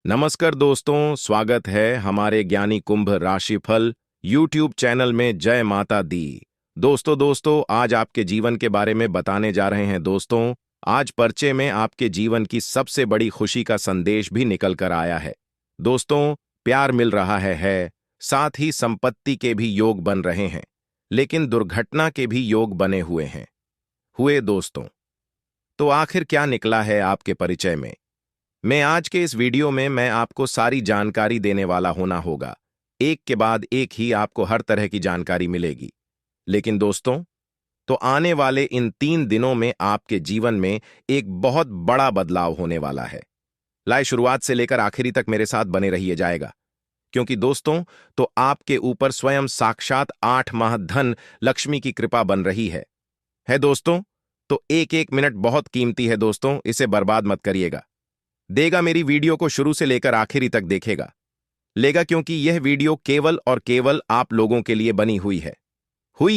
नमस्कार दोस्तों, स्वागत है हमारे ज्ञानी कुंभ राशिफल यूट्यूब चैनल में। जय माता दी। दोस्तों आज आपके जीवन के बारे में बताने जा रहे हैं। दोस्तों आज पर्चे में आपके जीवन की सबसे बड़ी खुशी का संदेश भी निकल कर आया है। दोस्तों प्यार मिल रहा है, साथ ही संपत्ति के भी योग बन रहे हैं, लेकिन दुर्घटना के भी योग बने हुए दोस्तों। तो आखिर क्या निकला है आपके परिचय में? मैं आज के इस वीडियो में मैं आपको सारी जानकारी देने वाला होगा। एक के बाद एक ही आपको हर तरह की जानकारी मिलेगी। लेकिन दोस्तों तो आने वाले इन 3 दिनों में आपके जीवन में एक बहुत बड़ा बदलाव होने वाला है। लाए शुरुआत से लेकर आखिरी तक मेरे साथ बने रहिए जाएगा, क्योंकि दोस्तों तो आपके ऊपर स्वयं साक्षात 8 माह धन लक्ष्मी की कृपा बन रही है दोस्तों। तो एक एक मिनट बहुत कीमती है दोस्तों, इसे बर्बाद मत करिएगा। देगा मेरी वीडियो को शुरू से लेकर आखिरी तक देखेगा लेगा, क्योंकि यह वीडियो केवल और केवल आप लोगों के लिए बनी हुई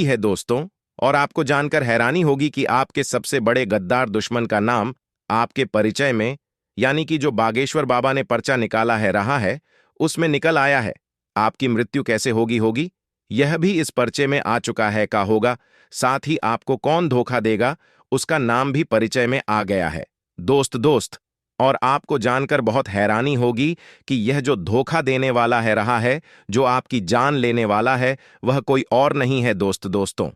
है दोस्तों। और आपको जानकर हैरानी होगी कि आपके सबसे बड़े गद्दार दुश्मन का नाम आपके परिचय में, यानी कि जो बागेश्वर बाबा ने पर्चा निकाला रहा है उसमें निकल आया है। आपकी मृत्यु कैसे होगी यह भी इस पर्चे में आ चुका है का होगा। साथ ही आपको कौन धोखा देगा उसका नाम भी परिचय में आ गया है दोस्त। और आपको जानकर बहुत हैरानी होगी कि यह जो धोखा देने वाला रहा है, जो आपकी जान लेने वाला है, वह कोई और नहीं है दोस्तों,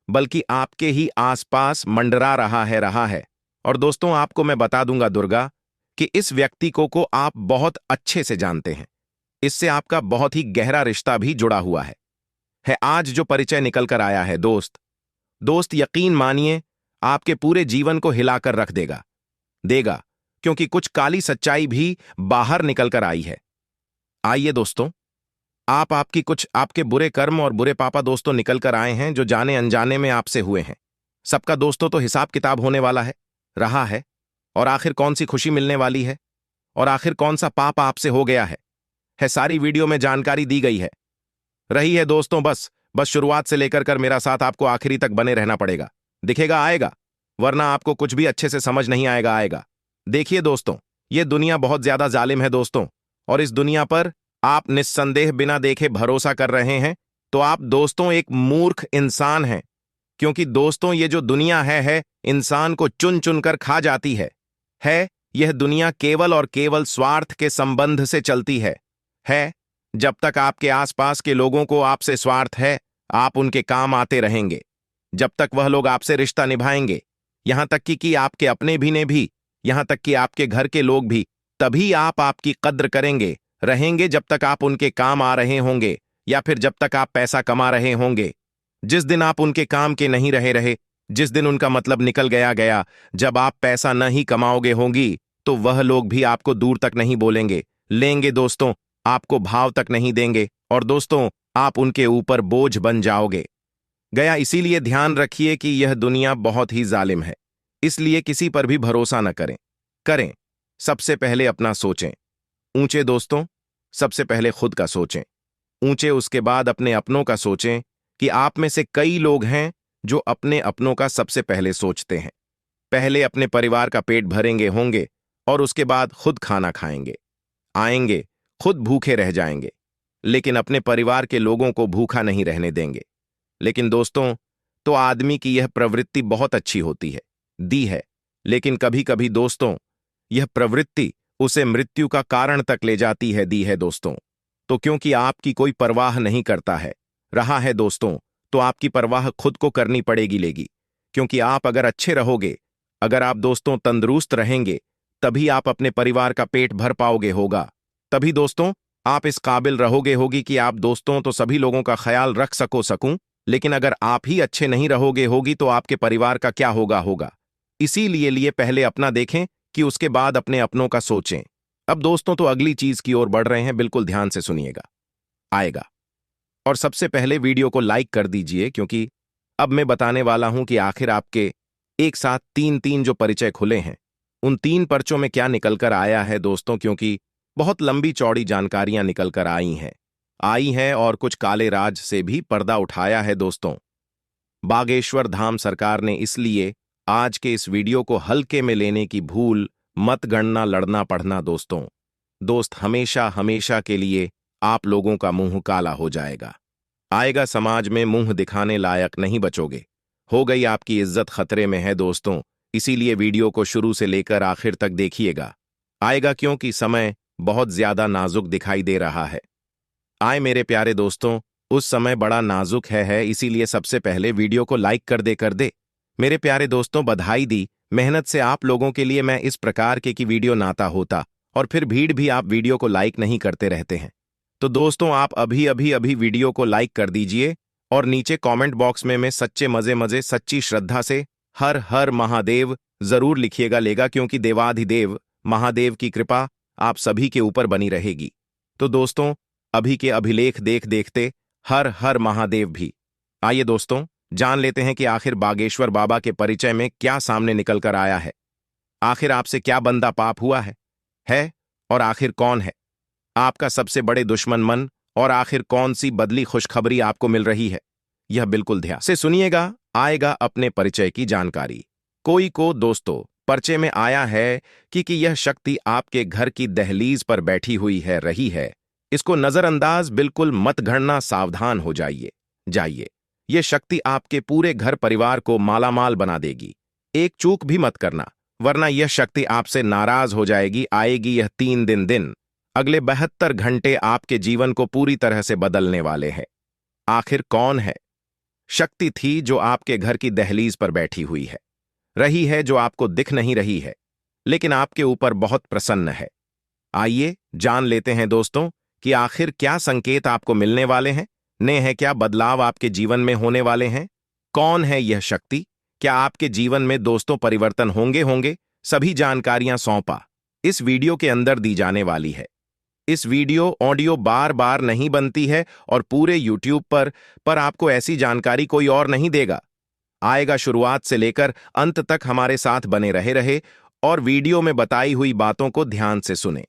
बल्कि आपके ही आसपास मंडरा रहा है। और दोस्तों आपको मैं बता दूंगा दुर्गा कि इस व्यक्ति को आप बहुत अच्छे से जानते हैं। इससे आपका बहुत ही गहरा रिश्ता भी जुड़ा हुआ है आज जो परिचय निकल कर आया है दोस्त यकीन मानिए आपके पूरे जीवन को हिलाकर रख देगा, क्योंकि कुछ काली सच्चाई भी बाहर निकल कर आई है। आइए दोस्तों, आपके बुरे कर्म और बुरे पापा दोस्तों निकल कर आए हैं, जो जाने अनजाने में आपसे हुए हैं। सबका दोस्तों तो हिसाब किताब होने वाला रहा है। और आखिर कौन सी खुशी मिलने वाली है, और आखिर कौन सा पाप आपसे हो गया है सारी वीडियो में जानकारी दी गई रही है दोस्तों। बस शुरुआत से लेकर कर मेरा साथ आपको आखिरी तक बने रहना पड़ेगा। दिखेगा आएगा, वरना आपको कुछ भी अच्छे से समझ नहीं आएगा। देखिए दोस्तों, ये दुनिया बहुत ज्यादा जालिम है दोस्तों, और इस दुनिया पर आप निस्संदेह बिना देखे भरोसा कर रहे हैं तो आप दोस्तों एक मूर्ख इंसान हैं। क्योंकि दोस्तों ये जो दुनिया है इंसान को चुन चुन कर खा जाती है। यह दुनिया केवल और केवल स्वार्थ के संबंध से चलती है। जब तक आपके आसपास के लोगों को आपसे स्वार्थ है, आप उनके काम आते रहेंगे। जब तक वह लोग आपसे रिश्ता निभाएंगे, यहां तक कि आपके अपने भी ने भी, यहां तक कि आपके घर के लोग भी, तभी आप आपकी कद्र रहेंगे जब तक आप उनके काम आ रहे होंगे, या फिर जब तक आप पैसा कमा रहे होंगे। जिस दिन आप उनके काम के नहीं रहे, जिस दिन उनका मतलब निकल गया, जब आप पैसा नहीं कमाओगे होंगी, तो वह लोग भी आपको दूर तक नहीं बोलेंगे, लेंगे दोस्तों, आपको भाव तक नहीं देंगे, और दोस्तों आप उनके ऊपर बोझ बन जाओगे। इसीलिए ध्यान रखिए कि यह दुनिया बहुत ही जालिम है। इसलिए किसी पर भी भरोसा न करें। सबसे पहले अपना सोचें ऊंचे दोस्तों, सबसे पहले खुद का सोचें ऊंचे, उसके बाद अपने अपनों का सोचें कि आप में से कई लोग हैं जो अपने अपनों का सबसे पहले सोचते हैं। पहले अपने परिवार का पेट भरेंगे होंगे, और उसके बाद खुद खाना आएंगे, खुद भूखे रह जाएंगे, लेकिन अपने परिवार के लोगों को भूखा नहीं रहने देंगे। लेकिन दोस्तों तो आदमी की यह प्रवृत्ति बहुत अच्छी होती है, लेकिन कभी कभी दोस्तों यह प्रवृत्ति उसे मृत्यु का कारण तक ले जाती है दोस्तों। तो क्योंकि आपकी कोई परवाह नहीं करता रहा है दोस्तों, तो आपकी परवाह खुद को करनी पड़ेगी। क्योंकि आप अगर अच्छे रहोगे, अगर आप दोस्तों तंदुरुस्त रहेंगे, तभी आप अपने परिवार का पेट भर पाओगे होगा। तभी दोस्तों आप इस काबिल रहोगे कि आप दोस्तों तो सभी लोगों का ख्याल रख सकूं, लेकिन अगर आप ही अच्छे नहीं रहोगे तो आपके परिवार का क्या होगा। इसीलिए पहले अपना देखें कि उसके बाद अपने अपनों का सोचें। अब दोस्तों तो अगली चीज की ओर बढ़ रहे हैं, बिल्कुल ध्यान से सुनिएगा आएगा। और सबसे पहले वीडियो को लाइक कर दीजिए, क्योंकि अब मैं बताने वाला हूं कि आखिर आपके एक साथ तीन जो परिचय खुले हैं, उन 3 पर्चों में क्या निकलकर आया है दोस्तों। क्योंकि बहुत लंबी चौड़ी जानकारियां निकलकर आई हैं और कुछ काले राज से भी पर्दा उठाया है दोस्तों। बागेश्वर धाम सरकार ने इसलिए आज के इस वीडियो को हल्के में लेने की भूल मत गणना लड़ना पढ़ना दोस्तों। दोस्त हमेशा हमेशा के लिए आप लोगों का मुंह काला हो जाएगा। आएगा समाज में मुंह दिखाने लायक नहीं बचोगे। हो गई आपकी इज्जत खतरे में है दोस्तों, इसीलिए वीडियो को शुरू से लेकर आखिर तक देखिएगा। आएगा क्योंकि समय बहुत ज्यादा नाजुक दिखाई दे रहा है। आए मेरे प्यारे दोस्तों, उस समय बड़ा नाजुक है, इसीलिए सबसे पहले वीडियो को लाइक कर दे। मेरे प्यारे दोस्तों, बधाई दी। मेहनत से आप लोगों के लिए मैं इस प्रकार के की वीडियो नाता होता, और फिर भीड़ भी आप वीडियो को लाइक नहीं करते रहते हैं। तो दोस्तों, आप अभी अभी अभी वीडियो को लाइक कर दीजिए और नीचे कमेंट बॉक्स में सच्चे मजे सच्ची श्रद्धा से हर हर महादेव जरूर लिखिएगा लेगा, क्योंकि देवाधिदेव महादेव की कृपा आप सभी के ऊपर बनी रहेगी। तो दोस्तों, अभी के अभिलेख देखते हर हर महादेव भी। आइए दोस्तों, जान लेते हैं कि आखिर बागेश्वर बाबा के परिचय में क्या सामने निकल कर आया है। आखिर आपसे क्या बंदा पाप हुआ है और आखिर कौन है आपका सबसे बड़े दुश्मन मन, और आखिर कौन सी बदली खुशखबरी आपको मिल रही है, यह बिल्कुल ध्यान से सुनिएगा। आएगा अपने परिचय की जानकारी। कोई को दोस्तों परिचय में आया है कि यह शक्ति आपके घर की दहलीज पर बैठी हुई है रही है। इसको नजरअंदाज बिल्कुल मत गणना, सावधान हो जाइए। यह शक्ति आपके पूरे घर परिवार को मालामाल बना देगी। एक चूक भी मत करना, वरना यह शक्ति आपसे नाराज हो जाएगी। आएगी यह 3 दिन, अगले 72 घंटे आपके जीवन को पूरी तरह से बदलने वाले हैं। आखिर कौन है शक्ति थी जो आपके घर की दहलीज पर बैठी हुई है रही है, जो आपको दिख नहीं रही है, लेकिन आपके ऊपर बहुत प्रसन्न है। आइए जान लेते हैं दोस्तों कि आखिर क्या संकेत आपको मिलने वाले हैं, क्या बदलाव आपके जीवन में होने वाले हैं। कौन है यह शक्ति, क्या आपके जीवन में दोस्तों परिवर्तन होंगे, सभी जानकारियां सौंपा इस वीडियो के अंदर दी जाने वाली है। इस वीडियो ऑडियो बार बार नहीं बनती है और पूरे यूट्यूब पर आपको ऐसी जानकारी कोई और नहीं देगा। आएगा शुरुआत से लेकर अंत तक हमारे साथ बने रहे और वीडियो में बताई हुई बातों को ध्यान से सुने।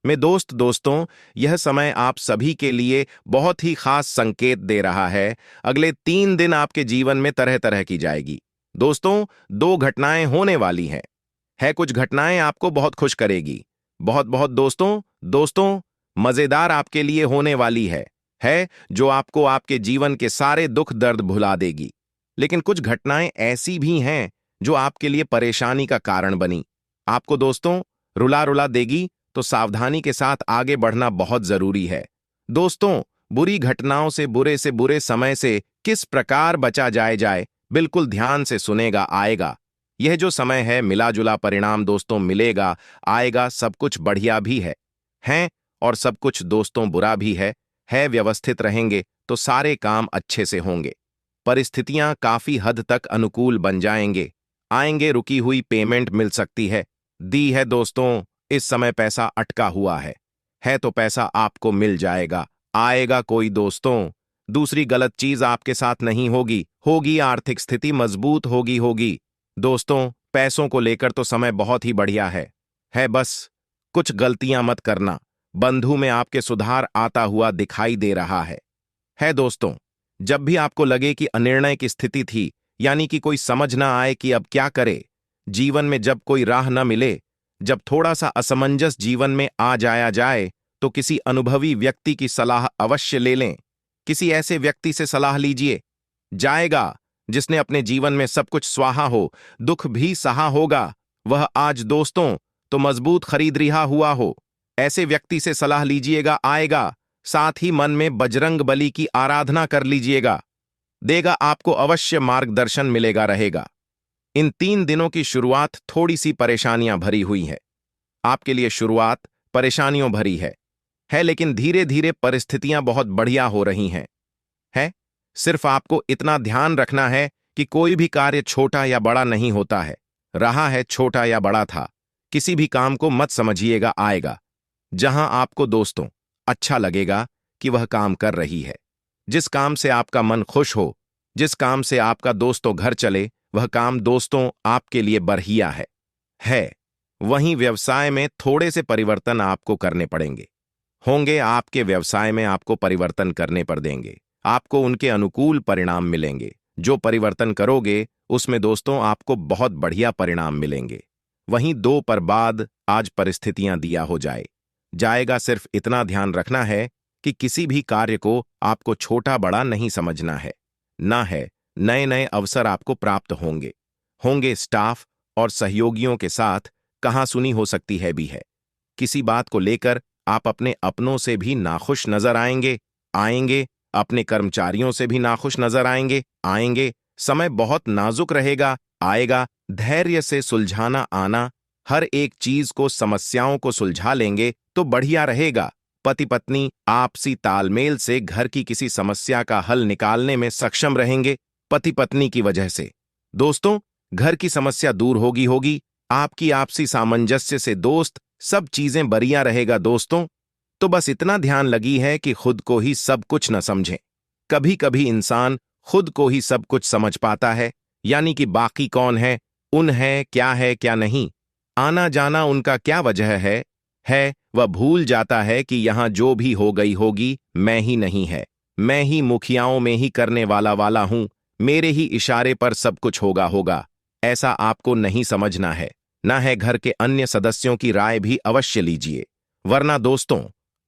मैं दोस्तों, यह समय आप सभी के लिए बहुत ही खास संकेत दे रहा है। अगले 3 दिन आपके जीवन में तरह तरह की जाएगी। दोस्तों, 2 घटनाएं होने वाली हैं। कुछ घटनाएं आपको बहुत खुश करेगी, बहुत दोस्तों मजेदार आपके लिए होने वाली है जो आपको आपके जीवन के सारे दुख दर्द भुला देगी। लेकिन कुछ घटनाएं ऐसी भी हैं जो आपके लिए परेशानी का कारण बनी, आपको दोस्तों रुला देगी। तो सावधानी के साथ आगे बढ़ना बहुत जरूरी है। दोस्तों, बुरी घटनाओं से बुरे समय से किस प्रकार बचा जाए, बिल्कुल ध्यान से सुनेगा। आएगा यह जो समय है, मिला जुला परिणाम दोस्तों मिलेगा। आएगा सब कुछ बढ़िया भी है और सब कुछ दोस्तों बुरा भी है। व्यवस्थित रहेंगे तो सारे काम अच्छे से होंगे। परिस्थितियां काफी हद तक अनुकूल बन आएंगे रुकी हुई पेमेंट मिल सकती है, दी है दोस्तों। इस समय पैसा अटका हुआ है तो पैसा आपको मिल जाएगा। आएगा कोई दोस्तों दूसरी गलत चीज आपके साथ नहीं होगी। आर्थिक स्थिति मजबूत होगी। दोस्तों, पैसों को लेकर तो समय बहुत ही बढ़िया है, बस कुछ गलतियां मत करना। बंधु में आपके सुधार आता हुआ दिखाई दे रहा है दोस्तों। जब भी आपको लगे कि अनिर्णय की स्थिति थी, यानी कि कोई समझ ना आए कि अब क्या करे, जीवन में जब कोई राह न मिले, जब थोड़ा सा असमंजस जीवन में आ जाए, तो किसी अनुभवी व्यक्ति की सलाह अवश्य ले लें। किसी ऐसे व्यक्ति से सलाह लीजिए जाएगा जिसने अपने जीवन में सब कुछ स्वाहा हो, दुख भी सहा होगा। वह आज दोस्तों तो मजबूत खरीद रिहा हुआ हो। ऐसे व्यक्ति से सलाह लीजिएगा। आएगा साथ ही मन में बजरंग बली की आराधना कर लीजिएगा, देगा आपको अवश्य मार्गदर्शन मिलेगा रहेगा। इन 3 दिनों की शुरुआत थोड़ी सी परेशानियां भरी हुई है। आपके लिए शुरुआत परेशानियों भरी है, लेकिन धीरे धीरे परिस्थितियां बहुत बढ़िया हो रही हैं। सिर्फ आपको इतना ध्यान रखना है कि कोई भी कार्य छोटा या बड़ा नहीं होता है। रहा है छोटा या बड़ा था, किसी भी काम को मत समझिएगा। आएगा जहां आपको दोस्तों अच्छा लगेगा कि वह काम कर रही है, जिस काम से आपका मन खुश हो, जिस काम से आपका दोस्तों घर चले, वह काम दोस्तों आपके लिए बढ़िया है। वहीं व्यवसाय में थोड़े से परिवर्तन आपको करने पड़ेंगे होंगे। आपके व्यवसाय में आपको परिवर्तन करने पड़ देंगे, आपको उनके अनुकूल परिणाम मिलेंगे। जो परिवर्तन करोगे उसमें दोस्तों आपको बहुत बढ़िया परिणाम मिलेंगे। वहीं 2 पर बाद आज परिस्थितियां दिया हो जाए, जाएगा। सिर्फ इतना ध्यान रखना है कि किसी भी कार्य को आपको छोटा बड़ा नहीं समझना है। ना है, नए नए अवसर आपको प्राप्त होंगे होंगे स्टाफ और सहयोगियों के साथ कहाँ सुनी हो सकती है भी है। किसी बात को लेकर आप अपने अपनों से भी नाखुश नजर आएंगे, अपने कर्मचारियों से भी नाखुश नजर आएंगे। समय बहुत नाजुक रहेगा, आएगा। धैर्य से सुलझाना आना, हर एक चीज को समस्याओं को सुलझा लेंगे तो बढ़िया रहेगा। पति पत्नी आपसी तालमेल से घर की किसी समस्या का हल निकालने में सक्षम रहेंगे। पति पत्नी की वजह से दोस्तों घर की समस्या दूर होगी। आपकी आपसी सामंजस्य से दोस्त सब चीजें बढ़िया रहेगा दोस्तों। तो बस इतना ध्यान लगी है कि खुद को ही सब कुछ न समझें। कभी कभी इंसान खुद को ही सब कुछ समझ पाता है, यानी कि बाकी कौन है क्या नहीं, आना जाना उनका क्या वजह है वह भूल जाता है कि यहां जो भी हो गई होगी मैं ही नहीं है। मैं ही मुखियाओं में ही करने वाला हूं, मेरे ही इशारे पर सब कुछ होगा। ऐसा आपको नहीं समझना है, ना है। घर के अन्य सदस्यों की राय भी अवश्य लीजिए, वरना दोस्तों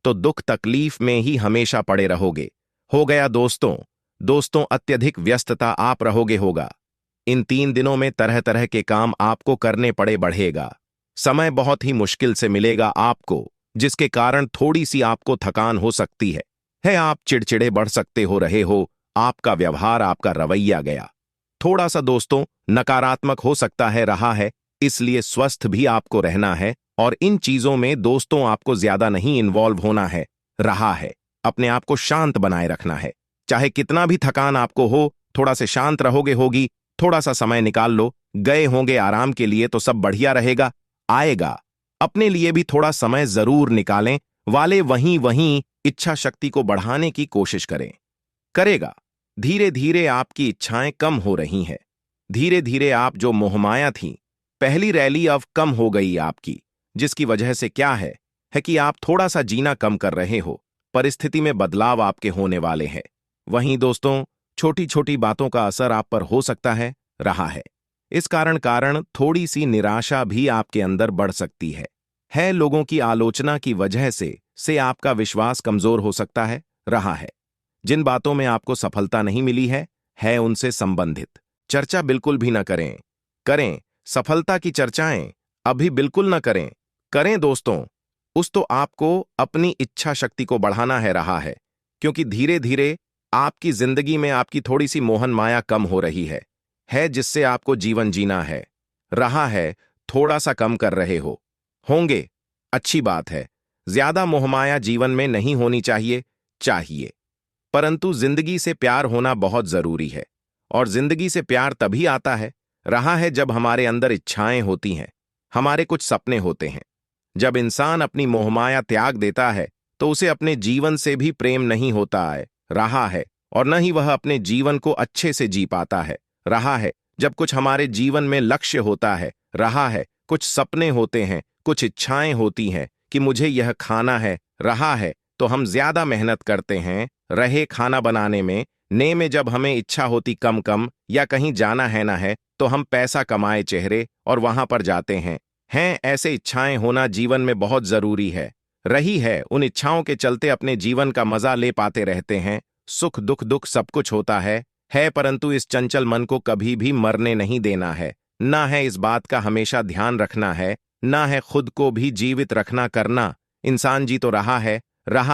तो दुख तकलीफ में ही हमेशा पड़े रहोगे। हो गया दोस्तों अत्यधिक व्यस्तता आप रहोगे होगा। इन 3 दिनों में तरह तरह के काम आपको करने पड़े बढ़ेगा। समय बहुत ही मुश्किल से मिलेगा आपको, जिसके कारण थोड़ी सी आपको थकान हो सकती है। आप चिड़चिड़े बढ़ सकते हो रहे हो, आपका व्यवहार आपका रवैया गया थोड़ा सा दोस्तों नकारात्मक हो सकता है रहा है। इसलिए स्वस्थ भी आपको रहना है और इन चीजों में दोस्तों आपको ज्यादा नहीं इन्वॉल्व होना है रहा है। अपने आप को शांत बनाए रखना है, चाहे कितना भी थकान आपको हो, थोड़ा से शांत रहोगे होगी। थोड़ा सा समय निकाल लो, गए होंगे आराम के लिए तो सब बढ़िया रहेगा, आएगा। अपने लिए भी थोड़ा समय जरूर निकालें, वाले वहीं इच्छा शक्ति को बढ़ाने की कोशिश करेगा। धीरे धीरे आपकी इच्छाएं कम हो रही हैं। धीरे धीरे आप जो मोहमाया थी, पहली रैली अब कम हो गई आपकी, जिसकी वजह से क्या है कि आप थोड़ा सा जीना कम कर रहे हो। परिस्थिति में बदलाव आपके होने वाले हैं। वहीं दोस्तों छोटी छोटी बातों का असर आप पर हो सकता है रहा है। इस कारण थोड़ी सी निराशा भी आपके अंदर बढ़ सकती है। लोगों की आलोचना की वजह से आपका विश्वास कमजोर हो सकता है रहा है। जिन बातों में आपको सफलता नहीं मिली है उनसे संबंधित चर्चा बिल्कुल भी न करें। सफलता की चर्चाएं अभी बिल्कुल न करें दोस्तों। तो आपको अपनी इच्छा शक्ति को बढ़ाना है रहा है, क्योंकि धीरे धीरे आपकी जिंदगी में आपकी थोड़ी सी मोहन माया कम हो रही है जिससे आपको जीवन जीना है रहा है। थोड़ा सा कम कर रहे होंगे, अच्छी बात है। ज्यादा मोहमाया जीवन में नहीं होनी चाहिए, परंतु जिंदगी से प्यार होना बहुत जरूरी है। और जिंदगी से प्यार तभी आता है रहा है जब हमारे अंदर इच्छाएं होती हैं, हमारे कुछ सपने होते हैं। जब इंसान अपनी मोहमाया त्याग देता है तो उसे अपने जीवन से भी प्रेम नहीं होता है रहा है, और न ही वह अपने जीवन को अच्छे से जी पाता है रहा है। जब कुछ हमारे जीवन में लक्ष्य होता है रहा है, कुछ सपने होते हैं, कुछ इच्छाएं होती हैं कि मुझे यह खाना है रहा है, तो हम ज्यादा मेहनत करते हैं रहे खाना बनाने में जब हमें इच्छा होती कम या कहीं जाना है ना है तो हम पैसा कमाए चेहरे और वहां पर जाते हैं। ऐसे इच्छाएं होना जीवन में बहुत जरूरी है रही है। उन इच्छाओं के चलते अपने जीवन का मजा ले पाते रहते हैं। सुख दुख सब कुछ होता है, परंतु इस चंचल मन को कभी भी मरने नहीं देना है। ना है इस बात का हमेशा ध्यान रखना है, ना है खुद को भी जीवित रखना करना। इंसान जी तो रहा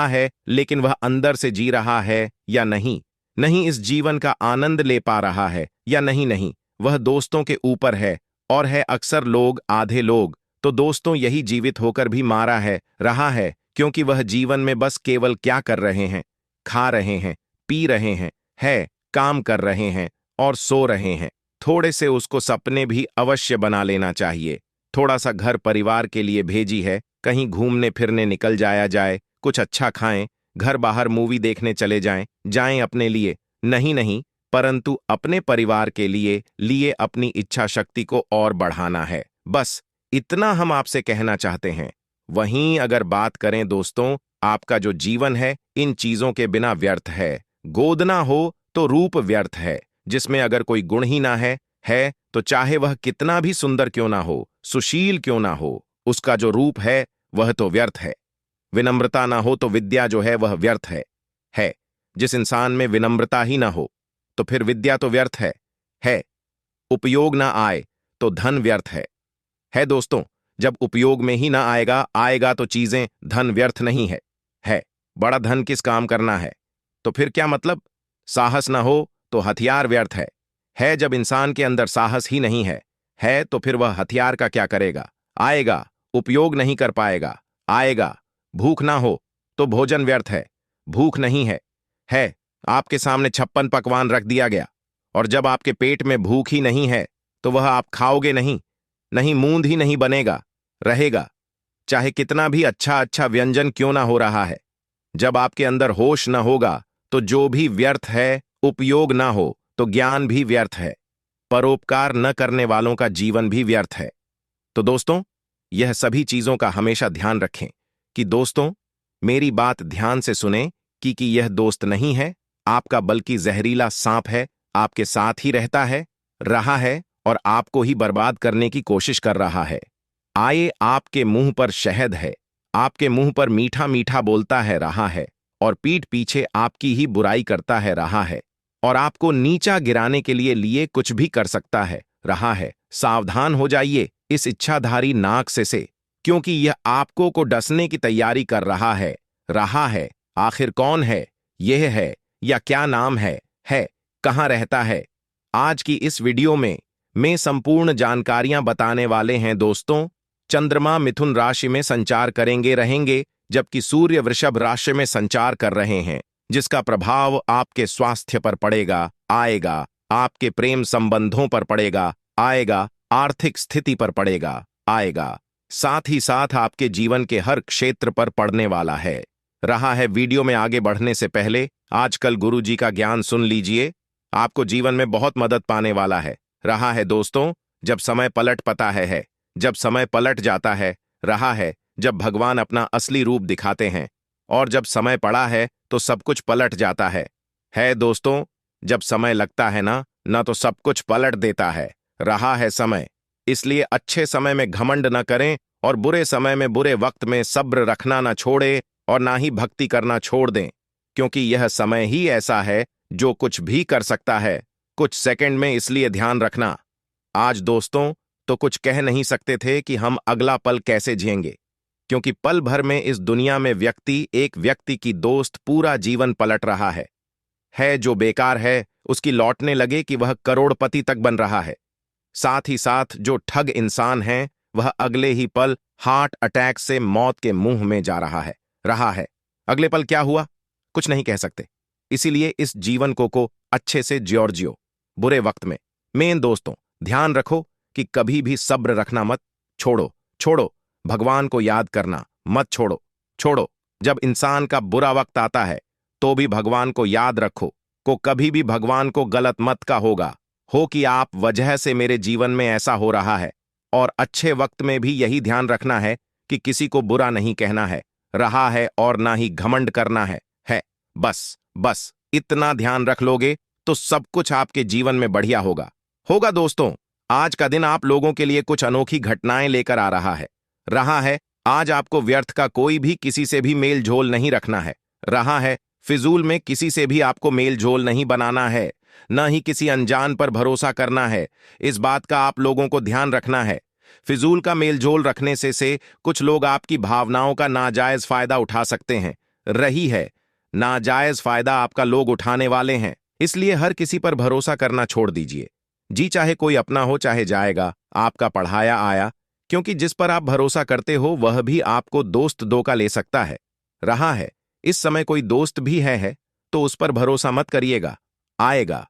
है, लेकिन वह अंदर से जी रहा है या नहीं, इस जीवन का आनंद ले पा रहा है या नहीं, वह दोस्तों के ऊपर है। और है अक्सर लोग, आधे लोग तो दोस्तों यही जीवित होकर भी मारा है रहा है, क्योंकि वह जीवन में बस केवल क्या कर रहे हैं, खा रहे हैं, पी रहे हैं, काम कर रहे हैं और सो रहे हैं। थोड़े से उसको सपने भी अवश्य बना लेना चाहिए। थोड़ा सा घर परिवार के लिए भेजी है, कहीं घूमने फिरने निकल जाए, कुछ अच्छा खाएं, घर बाहर मूवी देखने चले जाएं अपने लिए नहीं, परंतु अपने परिवार के लिए अपनी इच्छा शक्ति को और बढ़ाना है। बस इतना हम आपसे कहना चाहते हैं। वहीं अगर बात करें दोस्तों, आपका जो जीवन है इन चीजों के बिना व्यर्थ है। गोदना हो तो रूप व्यर्थ है, जिसमें अगर कोई गुण ही ना है तो चाहे वह कितना भी सुंदर क्यों ना हो, सुशील क्यों ना हो, उसका जो रूप है वह तो व्यर्थ है। विनम्रता ना हो तो विद्या जो है वह व्यर्थ है। जिस इंसान में विनम्रता ही ना हो तो फिर विद्या तो व्यर्थ है। उपयोग ना आए तो धन व्यर्थ है दोस्तों। जब उपयोग में ही ना आएगा तो चीजें धन व्यर्थ नहीं है। बड़ा धन किस काम करना है, तो फिर क्या मतलब। साहस ना हो तो हथियार व्यर्थ है। जब इंसान के अंदर साहस ही नहीं है तो फिर वह हथियार का क्या करेगा। आएगा, उपयोग नहीं कर पाएगा। आएगा, भूख ना हो तो भोजन व्यर्थ भूख नहीं है। आपके सामने 56 पकवान रख दिया गया और जब आपके पेट में भूख ही नहीं है तो वह आप खाओगे नहीं, मूंद ही नहीं बनेगा, रहेगा। चाहे कितना भी अच्छा अच्छा व्यंजन क्यों ना हो रहा है, जब आपके अंदर होश न होगा तो जो भी व्यर्थ है। उपयोग ना हो तो ज्ञान भी व्यर्थ है। परोपकार न करने वालों का जीवन भी व्यर्थ है। तो दोस्तों, यह सभी चीजों का हमेशा ध्यान रखें कि दोस्तों, मेरी बात ध्यान से सुने कि यह दोस्त नहीं है आपका, बल्कि जहरीला सांप है। आपके साथ ही रहता है, रहा है और आपको ही बर्बाद करने की कोशिश कर रहा है। आए आपके मुंह पर शहद है, आपके मुंह पर मीठा मीठा बोलता है रहा है, और पीठ पीछे आपकी ही बुराई करता है रहा है, और आपको नीचा गिराने के लिए कुछ भी कर सकता है रहा है। सावधान हो जाइए इस इच्छाधारी नाग से, क्योंकि यह आपको को डसने की तैयारी कर रहा है। आखिर कौन है, यह है या क्या नाम है, कहाँ रहता है। आज की इस वीडियो में संपूर्ण जानकारियां बताने वाले हैं दोस्तों। चंद्रमा मिथुन राशि में संचार करेंगे रहेंगे, जबकि सूर्य वृषभ राशि में संचार कर रहे हैं, जिसका प्रभाव आपके स्वास्थ्य पर पड़ेगा, आएगा, आपके प्रेम संबंधों पर पड़ेगा, आएगा, आर्थिक स्थिति पर पड़ेगा, आएगा, साथ ही साथ आपके जीवन के हर क्षेत्र पर पड़ने वाला है रहा है। वीडियो में आगे बढ़ने से पहले आजकल गुरु जी का ज्ञान सुन लीजिए, आपको जीवन में बहुत मदद पाने वाला है रहा है दोस्तों। जब समय पलट पता है, जब समय पलट जाता है रहा है, जब भगवान अपना असली रूप दिखाते हैं, और जब समय पड़ा है तो सब कुछ पलट जाता है दोस्तों। जब समय लगता है ना तो सब कुछ पलट देता है रहा है समय। इसलिए अच्छे समय में घमंड न करें और बुरे समय में, बुरे वक्त में सब्र रखना ना छोड़े और ना ही भक्ति करना छोड़ दें, क्योंकि यह समय ही ऐसा है जो कुछ भी कर सकता है कुछ सेकंड में। इसलिए ध्यान रखना। आज दोस्तों तो कुछ कह नहीं सकते थे कि हम अगला पल कैसे जिएंगे, क्योंकि पल भर में इस दुनिया में एक व्यक्ति की दोस्त पूरा जीवन पलट रहा है। जो बेकार है उसकी लौटने लगे कि वह करोड़पति तक बन रहा है। साथ ही साथ जो ठग इंसान है वह अगले ही पल हार्ट अटैक से मौत के मुंह में जा रहा है। अगले पल क्या हुआ कुछ नहीं कह सकते। इसीलिए इस जीवन को अच्छे से जियो बुरे वक्त में। मेन दोस्तों, ध्यान रखो कि कभी भी सब्र रखना मत छोड़ो। भगवान को याद करना मत छोड़ो। जब इंसान का बुरा वक्त आता है तो भी भगवान को याद रखो। कभी भी भगवान को गलत मत का हो कि आप वजह से मेरे जीवन में ऐसा हो रहा है। और अच्छे वक्त में भी यही ध्यान रखना है कि किसी को बुरा नहीं कहना है रहा है, और ना ही घमंड करना है। बस इतना ध्यान रख लोगे तो सब कुछ आपके जीवन में बढ़िया होगा दोस्तों। आज का दिन आप लोगों के लिए कुछ अनोखी घटनाएं लेकर आ रहा है। आज आपको व्यर्थ का कोई भी किसी से भी मेल झोल नहीं रखना है रहा है। फिजूल में किसी से भी आपको मेल झोल नहीं बनाना है, न ही किसी अनजान पर भरोसा करना है। इस बात का आप लोगों को ध्यान रखना है। फिजूल का मेलझोल रखने से कुछ लोग आपकी भावनाओं का नाजायज फायदा उठा सकते हैं। रही है नाजायज फायदा आपका लोग उठाने वाले हैं, इसलिए हर किसी पर भरोसा करना छोड़ दीजिए। जी चाहे कोई अपना हो चाहे जाएगा, आपका पढ़ाया आया, क्योंकि जिस पर आप भरोसा करते हो वह भी आपको दोस्त धोखा ले सकता है रहा है। इस समय कोई दोस्त भी है तो उस पर भरोसा मत करिएगा, आएगा,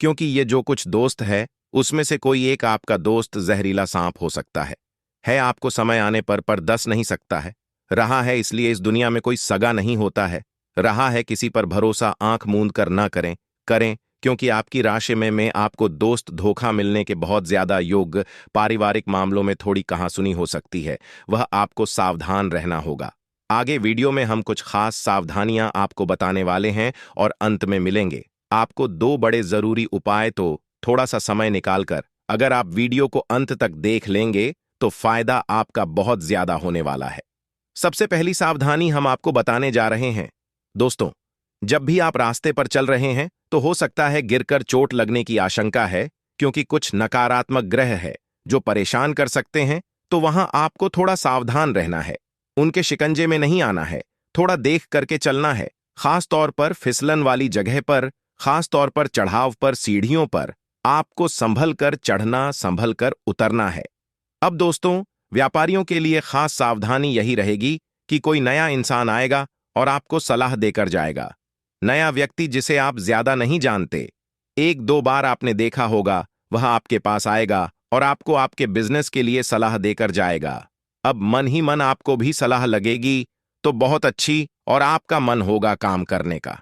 क्योंकि ये जो कुछ दोस्त है उसमें से कोई एक आपका दोस्त जहरीला सांप हो सकता है। आपको समय आने पर दस नहीं सकता है रहा है। इसलिए इस दुनिया में कोई सगा नहीं होता है रहा है। किसी पर भरोसा आंख मूंद कर ना करें, क्योंकि आपकी राशि में आपको दोस्त धोखा मिलने के बहुत ज्यादा योग। पारिवारिक मामलों में थोड़ी कहासुनी हो सकती है, वह आपको सावधान रहना होगा। आगे वीडियो में हम कुछ खास सावधानियां आपको बताने वाले हैं और अंत में मिलेंगे आपको 2 बड़े जरूरी उपाय। तो थोड़ा सा समय निकालकर अगर आप वीडियो को अंत तक देख लेंगे तो फायदा आपका बहुत ज्यादा होने वाला है। सबसे पहली सावधानी हम आपको बताने जा रहे हैं। दोस्तों, जब भी आप रास्ते पर चल रहे हैं तो हो सकता है गिरकर चोट लगने की आशंका है, क्योंकि कुछ नकारात्मक ग्रह है जो परेशान कर सकते हैं। तो वहां आपको थोड़ा सावधान रहना है, उनके शिकंजे में नहीं आना है, थोड़ा देख करके चलना है। खास तौर पर फिसलन वाली जगह पर, खास तौर पर चढ़ाव पर, सीढ़ियों पर आपको संभल कर चढ़ना, संभल कर उतरना है। अब दोस्तों, व्यापारियों के लिए खास सावधानी यही रहेगी कि कोई नया इंसान आएगा और आपको सलाह देकर जाएगा। नया व्यक्ति जिसे आप ज्यादा नहीं जानते, एक दो बार आपने देखा होगा, वह आपके पास आएगा और आपको आपके बिजनेस के लिए सलाह देकर जाएगा। अब मन ही मन आपको भी सलाह लगेगी तो बहुत अच्छी और आपका मन होगा काम करने का।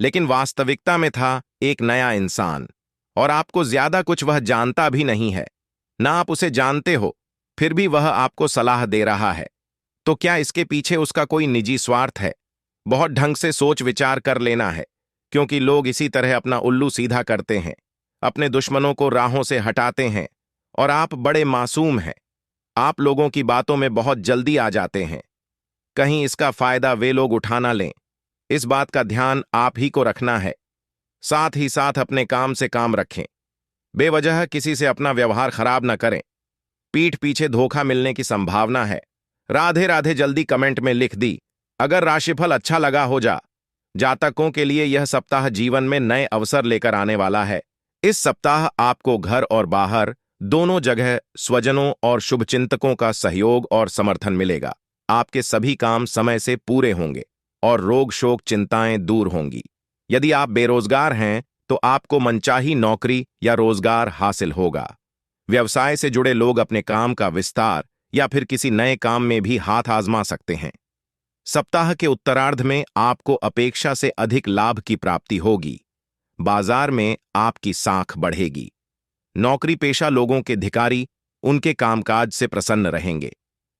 लेकिन वास्तविकता में था एक नया इंसान और आपको ज्यादा कुछ वह जानता भी नहीं है, ना आप उसे जानते हो, फिर भी वह आपको सलाह दे रहा है। तो क्या इसके पीछे उसका कोई निजी स्वार्थ है? बहुत ढंग से सोच विचार कर लेना है, क्योंकि लोग इसी तरह अपना उल्लू सीधा करते हैं, अपने दुश्मनों को राहों से हटाते हैं। और आप बड़े मासूम हैं, आप लोगों की बातों में बहुत जल्दी आ जाते हैं। कहीं इसका फायदा वे लोग उठा ना लें, इस बात का ध्यान आप ही को रखना है। साथ ही साथ अपने काम से काम रखें, बेवजह किसी से अपना व्यवहार खराब न करें। पीठ पीछे धोखा मिलने की संभावना है। राधे राधे जल्दी कमेंट में लिख दी। अगर राशिफल अच्छा लगा हो जातकों के लिए यह सप्ताह जीवन में नए अवसर लेकर आने वाला है। इस सप्ताह आपको घर और बाहर दोनों जगह स्वजनों और शुभचिंतकों का सहयोग और समर्थन मिलेगा। आपके सभी काम समय से पूरे होंगे और रोग शोक चिंताएं दूर होंगी। यदि आप बेरोजगार हैं तो आपको मनचाही नौकरी या रोजगार हासिल होगा। व्यवसाय से जुड़े लोग अपने काम का विस्तार या फिर किसी नए काम में भी हाथ आजमा सकते हैं। सप्ताह के उत्तरार्ध में आपको अपेक्षा से अधिक लाभ की प्राप्ति होगी। बाजार में आपकी साख बढ़ेगी। नौकरी पेशा लोगों के अधिकारी उनके कामकाज से प्रसन्न रहेंगे।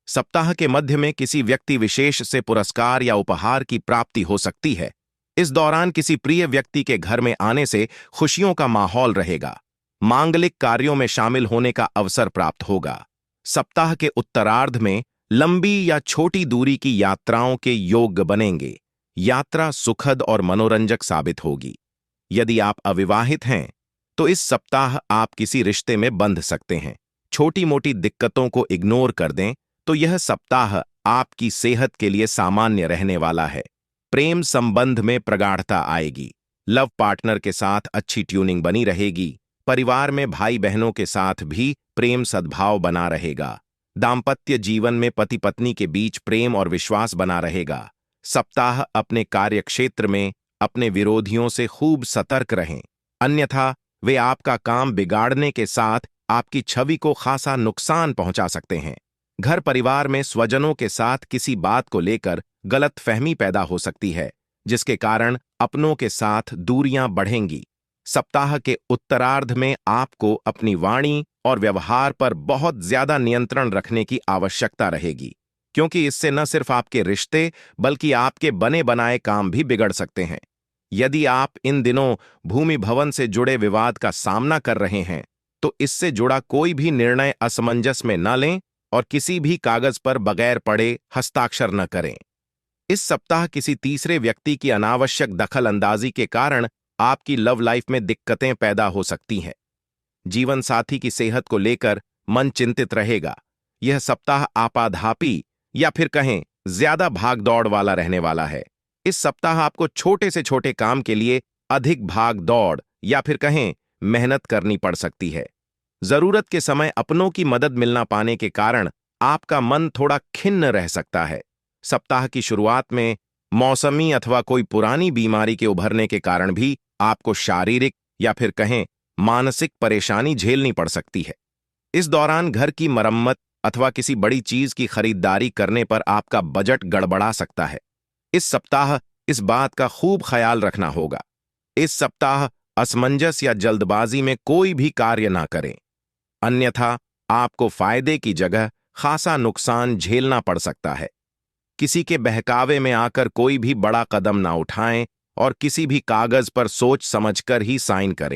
सप्ताह के मध्य में किसी व्यक्ति विशेष से पुरस्कार या उपहार की प्राप्ति हो सकती है। इस दौरान किसी प्रिय व्यक्ति के घर में आने से खुशियों का माहौल रहेगा। मांगलिक कार्यों में शामिल होने का अवसर प्राप्त होगा। सप्ताह के उत्तरार्ध में लंबी या छोटी दूरी की यात्राओं के योग बनेंगे। यात्रा सुखद और मनोरंजक साबित होगी। यदि आप अविवाहित हैं तो इस सप्ताह आप किसी रिश्ते में बंध सकते हैं। छोटी मोटी दिक्कतों को इग्नोर कर दें तो यह सप्ताह आपकी सेहत के लिए सामान्य रहने वाला है। प्रेम संबंध में प्रगाढ़ता आएगी। लव पार्टनर के साथ अच्छी ट्यूनिंग बनी रहेगी। परिवार में भाई बहनों के साथ भी प्रेम सद्भाव बना रहेगा। दाम्पत्य जीवन में पति पत्नी के बीच प्रेम और विश्वास बना रहेगा। सप्ताह अपने कार्यक्षेत्र में अपने विरोधियों से खूब सतर्क रहें, अन्यथा वे आपका काम बिगाड़ने के साथ आपकी छवि को खासा नुकसान पहुंचा सकते हैं। घर परिवार में स्वजनों के साथ किसी बात को लेकर गलतफहमी पैदा हो सकती है, जिसके कारण अपनों के साथ दूरियां बढ़ेंगी। सप्ताह के उत्तरार्ध में आपको अपनी वाणी और व्यवहार पर बहुत ज्यादा नियंत्रण रखने की आवश्यकता रहेगी, क्योंकि इससे न सिर्फ आपके रिश्ते बल्कि आपके बने बनाए काम भी बिगड़ सकते हैं। यदि आप इन दिनों भूमि भवन से जुड़े विवाद का सामना कर रहे हैं तो इससे जुड़ा कोई भी निर्णय असमंजस में न लें और किसी भी कागज पर बगैर पढ़े हस्ताक्षर न करें। इस सप्ताह किसी तीसरे व्यक्ति की अनावश्यक दखल अंदाजी के कारण आपकी लव लाइफ में दिक्कतें पैदा हो सकती हैं। जीवन साथी की सेहत को लेकर मन चिंतित रहेगा। यह सप्ताह आपाधापी या फिर कहें ज्यादा भाग दौड़ वाला रहने वाला है। इस सप्ताह आपको छोटे से छोटे काम के लिए अधिक भाग दौड़ या फिर कहें मेहनत करनी पड़ सकती है। जरूरत के समय अपनों की मदद मिलना पाने के कारण आपका मन थोड़ा खिन्न रह सकता है। सप्ताह की शुरुआत में मौसमी अथवा कोई पुरानी बीमारी के उभरने के कारण भी आपको शारीरिक या फिर कहें मानसिक परेशानी झेलनी पड़ सकती है। इस दौरान घर की मरम्मत अथवा किसी बड़ी चीज की खरीदारी करने पर आपका बजट गड़बड़ा सकता है। इस सप्ताह इस बात का खूब ख्याल रखना होगा। इस सप्ताह असमंजस या जल्दबाजी में कोई भी कार्य ना करें, अन्यथा आपको फायदे की जगह खासा नुकसान झेलना पड़ सकता है। किसी के बहकावे में आकर कोई भी बड़ा कदम ना उठाएं और किसी भी कागज पर सोच समझकर ही साइन करें।